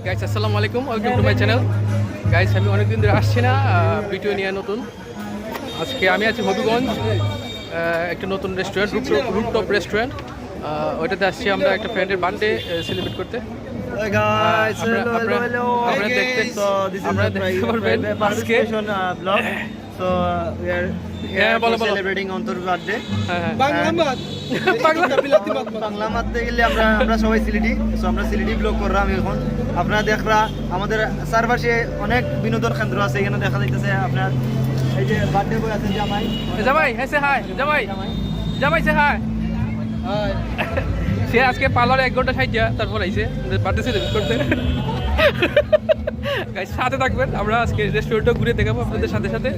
Guys আসসালামু আলাইকুম, welcome to my channel. Guys আমি অনেকদিন ধরে আসছি না ভিডিও নিয়ে নতুন। আজকে আমি আছি হবিগঞ্জ, একটা নতুন রেস্টুরেন্ট, রুফটপ রেস্টুরেন্ট। ওইটাতে আসছি আমরা একটা ফ্রেন্ডের বার্থডে সেলিব্রেট করতে। Hey guys, hello. আপনারা দেখতে So this is আপনারা দেখতে পারবেন আজকে participation vlog. So we are Yeah, here বলো। celebrating Antor's birthday. হ্যাঁ বাংলা মারতে গেলে আমরা সবাই সিলেটি, সো আমরা সিলেটি ব্লগ করলাম এখন। আপনারা দেখরা আমাদের চারপাশে অনেক বিনোদন কেন্দ্র আছে, এখানে দেখা যাইতেছে আপনার এই যে বার্থডে বয় আছে জামাই। জামাই হ্যাঁ সে হাই জামাই সে হাই। সে আজকে পার্লারে 1 ঘন্টা সাইজা তারপর আইছে বার্থডে সেলিব্রেট করতে। গাইস সাথে থাকবেন, আমরা আজকে রেস্টুরেন্টটা ঘুরে দেখাবো আপনাদের সাথে সাথে।